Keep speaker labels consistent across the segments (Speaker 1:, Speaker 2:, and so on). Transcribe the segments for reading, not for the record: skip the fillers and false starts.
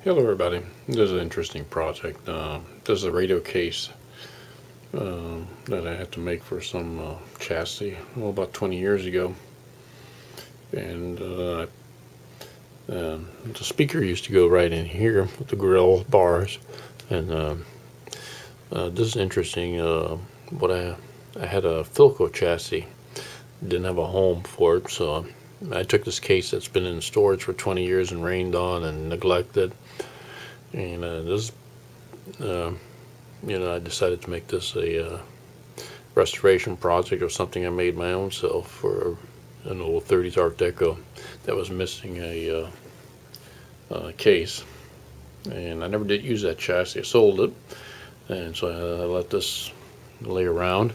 Speaker 1: Hello everybody, this is an interesting project. This is a radio case that I had to make for some chassis about 20 years ago. And the speaker used to go right in here with the grill bars. And this is interesting. What I had a Philco chassis, didn't have a home for it, so I took this case that's been in storage for 20 years and rained on and neglected. And I decided to make this a restoration project of something I made my own self for an old 30s Art Deco that was missing a case. And I never did use that chassis. I sold it, and so I let this lay around.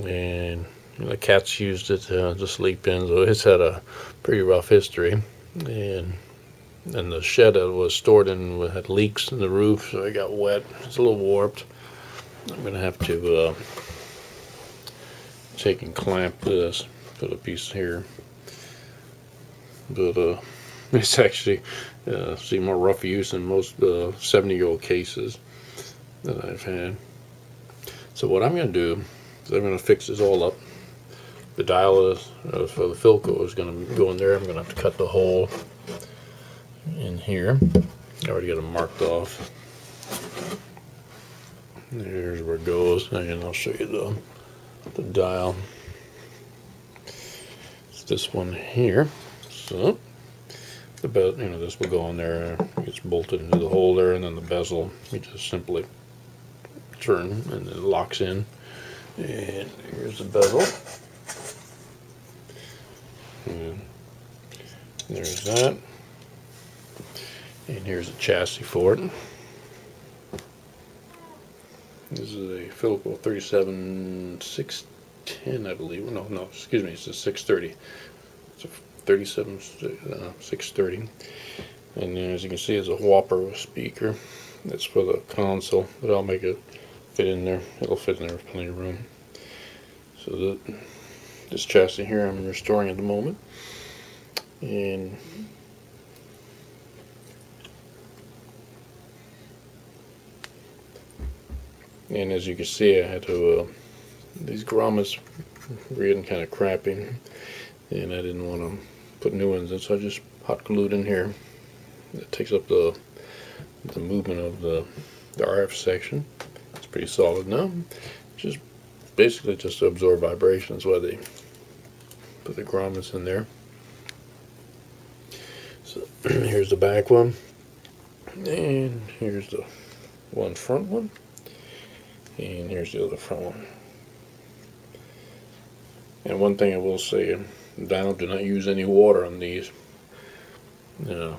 Speaker 1: And the cats used it to sleep in, so it's had a pretty rough history. And the shed that was stored in had leaks in the roof, so it got wet. It's a little warped. I'm going to have to take and clamp this, put a piece here. But it's actually see more rough use than most 70-year-old cases that I've had. So what I'm going to do is I'm going to fix this all up. The dial for the Philco is going to go in there. I'm going to have to cut the hole in here. I already got them marked off. There's where it goes, and I'll show you the dial. It's this one here. So the this will go in there. It's bolted into the hole there, and then the bezel you just simply turn and it locks in. And here's the bezel. And there's that. And here's the chassis for it. This is a Philco 37610, I believe. No, excuse me, it's a 630. It's a 630. And as you can see, it's a whopper speaker. That's for the console, but I'll make it fit in there. It'll fit in there with plenty of room. So this chassis here I'm restoring at the moment. And as you can see, I had to, these grommets were getting kind of crappy, and I didn't want to put new ones in, so I just hot glued in here. It takes up the movement of the RF section. It's pretty solid now. Just basically just to absorb vibrations, why they put the grommets in there. So here's the back one, and here's the front one. And here's the other front one. And one thing I will say, Donald, do not use any water on these. I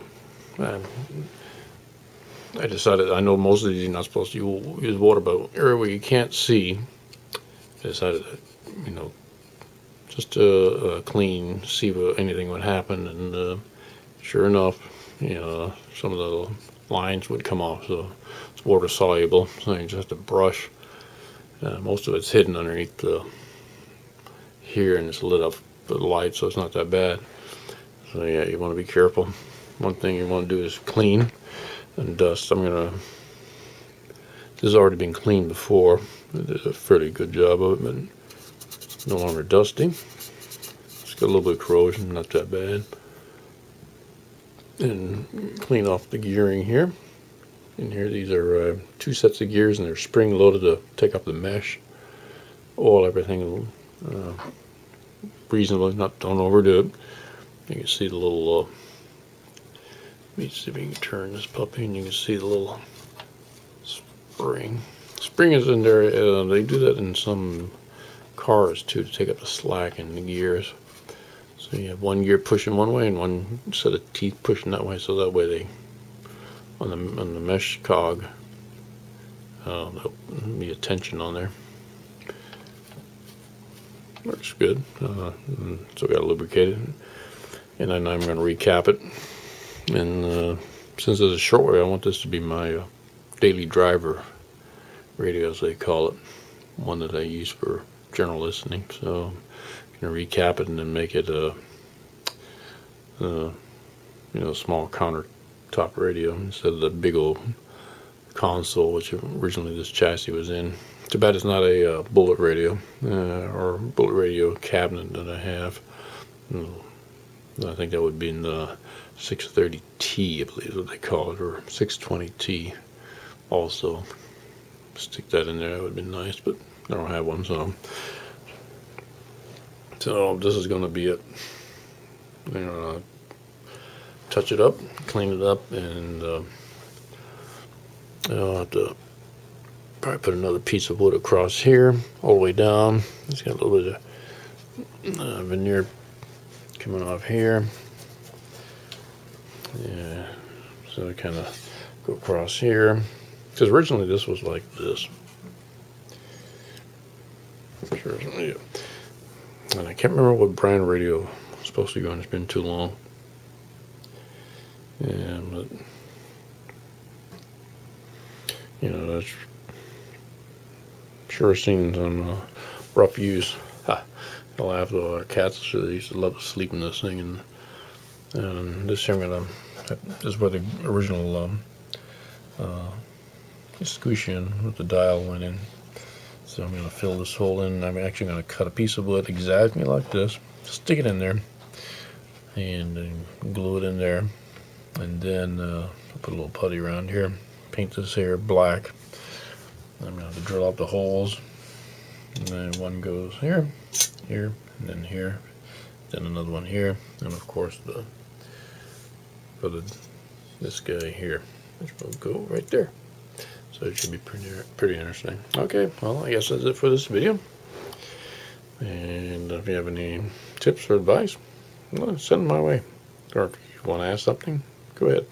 Speaker 1: decided, I know most of these you're not supposed to use water, but area where you can't see, I decided that, just to clean, see if anything would happen. And sure enough, some of the lines would come off, so it's water soluble, so you just have to brush. Most of it's hidden underneath here, and it's lit up with the light, so it's not that bad. So yeah, you want to be careful. One thing you want to do is clean and dust. This has already been cleaned before. I did a fairly good job of it, but no longer dusty. It's got a little bit of corrosion, not that bad. And clean off the gearing here. And here, these are 2 sets of gears, and they're spring loaded to take up the mesh. Oil everything reasonably, don't overdo it. You can see the little, let me see if we can turn this puppy, and you can see the little spring. Spring is in there. They do that in some cars too, to take up the slack in the gears. So you have one gear pushing one way and one set of teeth pushing that way, so that way they, on the mesh cog, there'll be a tension on there. Works good. So got to lubricate it, and then I'm going to recap it. And since it's a shortwave, I want this to be my daily driver radio, as they call it, one that I use for general listening. So I'm going to recap it and then make it a small counter top radio instead of the big old console, which originally this chassis was in. Too bad it's not a bullet radio or bullet radio cabinet that I have. I think that would be in the 630T, I believe is what they call it, or 620T. Also, stick that in there. That would be nice, but I don't have one, so this is going to be it. I'm gonna touch it up, clean it up, and I'll have to probably put another piece of wood across here, all the way down. It's got a little bit of veneer coming off here. Yeah, so I kind of go across here, because originally this was like this. Sure, yeah. And I can't remember what brand radio was supposed to go on. It's been too long. Yeah, but that's sure seen some rough use. I laugh though. Our cats used to love to sleep in this thing, and this here this is where the original escutcheon with the dial went in. So I'm going to fill this hole in. I'm actually going to cut a piece of wood exactly like this, stick it in there, and then glue it in there, and then put a little putty around here, paint this here black. I'm going to have to drill out the holes, and then one goes here, here, and then here, then another one here, and of course this guy here, which will go right there. So it should be pretty interesting. Okay, well, I guess that's it for this video. And if you have any tips or advice, well, send them my way. Or if you want to ask something, go ahead.